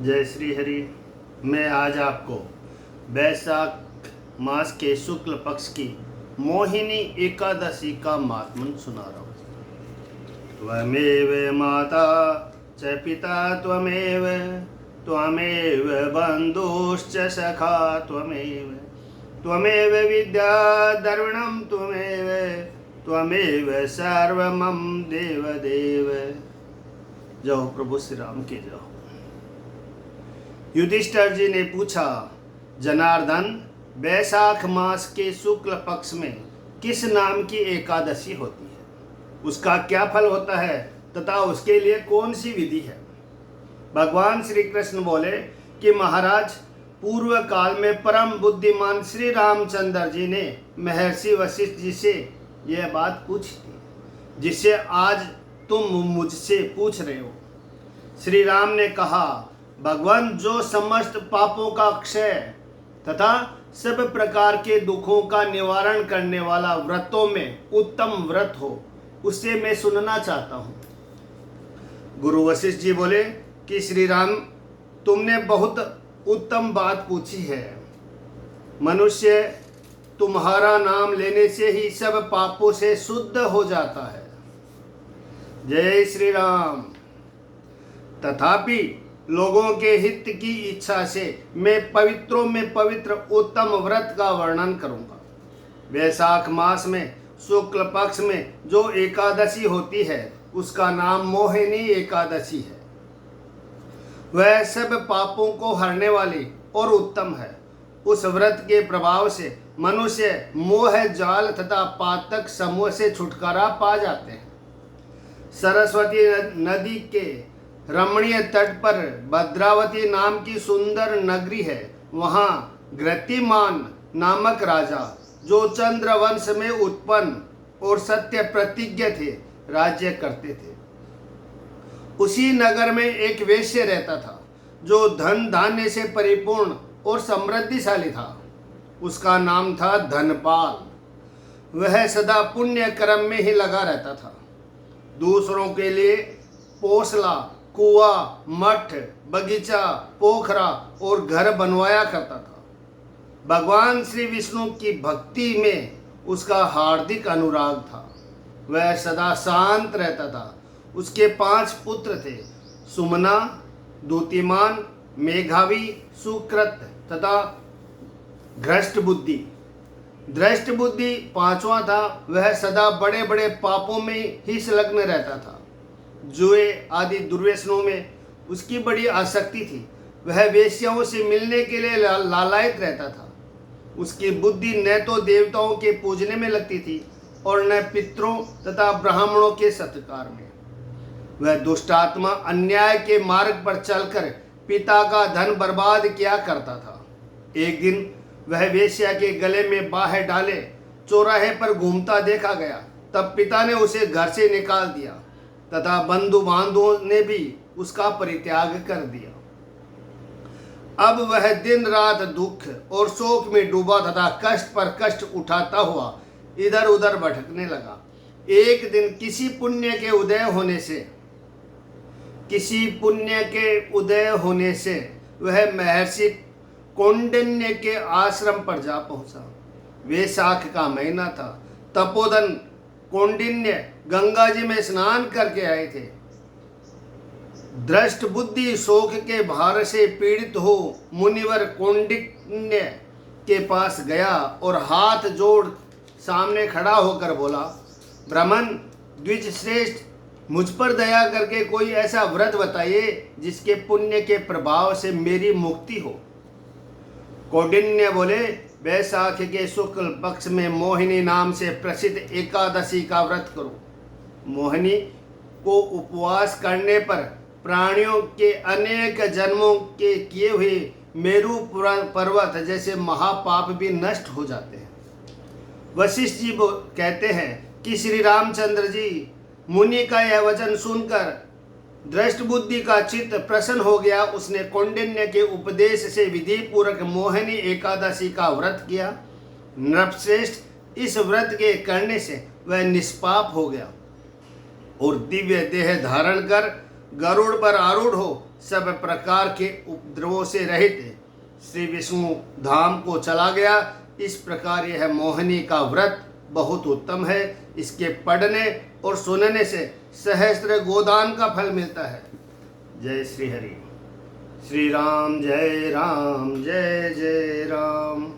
जय श्री हरि। मैं आज आपको वैशाख मास के शुक्ल पक्ष की मोहिनी एकादशी का महात्म्य सुना रहा हूँ। त्वमेव माता च पिता त्वमेव, त्वमेव बन्धुश्च सखा त्वमेव, त्वमेव विद्या द्रविणं त्वमेव, त्वमेव सर्वमं देवदेव। जय प्रभु श्री राम की जय। युधिष्ठिर जी ने पूछा, जनार्दन, वैशाख मास के शुक्ल पक्ष में किस नाम की एकादशी होती है, उसका क्या फल होता है तथा उसके लिए कौन सी विधि है। भगवान श्री कृष्ण बोले कि महाराज, पूर्व काल में परम बुद्धिमान श्री रामचंद्र जी ने महर्षि वशिष्ठ जी से यह बात पूछी थी, जिसे आज तुम मुझसे पूछ रहे हो। श्री राम ने कहा, भगवान, जो समस्त पापों का क्षय तथा सब प्रकार के दुखों का निवारण करने वाला व्रतों में उत्तम व्रत हो, उससे मैं सुनना चाहता हूँ। गुरु वशिष्ठ जी बोले कि श्री राम, तुमने बहुत उत्तम बात पूछी है। मनुष्य तुम्हारा नाम लेने से ही सब पापों से शुद्ध हो जाता है। जय श्री राम। तथापि लोगों के हित की इच्छा से मैं पवित्रों में पवित्र उत्तम व्रत का वर्णन करूंगा। वैशाख मास में शुक्ल पक्ष में जो एकादशी होती है उसका नाम मोहिनी एकादशी है। वह सब पापों को हरने वाली और उत्तम है। उस व्रत के प्रभाव से मनुष्य मोह जाल तथा पातक समूह से छुटकारा पा जाते हैं। सरस्वती नदी के रमणीय तट पर भद्रावती नाम की सुंदर नगरी है। वहाँ घृतिमान नामक राजा, जो चंद्रवंश में उत्पन्न और सत्य प्रतिज्ञ थे, राज्य करते थे। उसी नगर में एक वेश्य रहता था, जो धन धान्य से परिपूर्ण और समृद्धिशाली था। उसका नाम था धनपाल। वह सदा पुण्य कर्म में ही लगा रहता था। दूसरों के लिए पोसला, कुआं, मठ, बगीचा, पोखरा और घर बनवाया करता था। भगवान श्री विष्णु की भक्ति में उसका हार्दिक अनुराग था। वह सदा शांत रहता था। उसके 5 पुत्र थे, सुमना, दूतिमान, मेघावी, सुकृत तथा धृष्ट बुद्धि। धृष्ट बुद्धि 5वां था। वह सदा बड़े बड़े पापों में ही संलग्न रहता था। जुए आदि दुर्व्यसनों में उसकी बड़ी आसक्ति थी। वह वेश्याओं से मिलने के लिए लालायित रहता था। उसकी बुद्धि न तो देवताओं के पूजने में लगती थी और न पितरों तथा ब्राह्मणों के सत्कार में। वह दुष्टात्मा अन्याय के मार्ग पर चलकर पिता का धन बर्बाद किया करता था। एक दिन वह वेश्या के गले में बाहें डाले चौराहे पर घूमता देखा गया। तब पिता ने उसे घर से निकाल दिया तथा बंधु बांधवों ने भी उसका परित्याग कर दिया। अब वह दिन रात दुख और शोक में डूबा तथा कष्ट पर कष्ट उठाता हुआ इधर उधर भटकने लगा। एक दिन किसी पुण्य के उदय होने से वह महर्षि कौंडिन्य के आश्रम पर जा पहुंचा। वैशाख का महीना था। तपोधन कौंडिन्य गंगा जी में स्नान करके आए थे। धृष्ट बुद्धि शोक के भार से पीड़ित हो मुनिवर कौंडिन्य के पास गया और हाथ जोड़ सामने खड़ा होकर बोला, ब्राह्मण द्विज श्रेष्ठ, मुझ पर दया करके कोई ऐसा व्रत बताइए जिसके पुण्य के प्रभाव से मेरी मुक्ति हो। कौंडिन्य बोले, वैशाख के शुक्ल पक्ष में मोहिनी नाम से प्रसिद्ध एकादशी का व्रत करो। मोहिनी को उपवास करने पर प्राणियों के अनेक जन्मों के किए हुए मेरु पर्वत जैसे महापाप भी नष्ट हो जाते हैं। वशिष्ठ जी कहते हैं कि श्री रामचंद्र जी मुनि का यह वचन सुनकर धृष्ट बुद्धि का चित्त प्रसन्न हो गया। उसने कौंडिन्य के उपदेश से विधि पूर्वक मोहिनी एकादशी का व्रत किया। नृपश्रेष्ठ, इस व्रत के करने से वह निष्पाप हो गया और दिव्य देह धारण कर गरुड़ पर आरूढ़ हो सब प्रकार के उपद्रवों से रहित श्री विष्णु धाम को चला गया। इस प्रकार यह मोहिनी का व्रत बहुत उत्तम है। इसके पढ़ने और सुनने से सहस्त्र गोदान का फल मिलता है। जय श्री हरि। श्री राम जय राम, जय जय राम।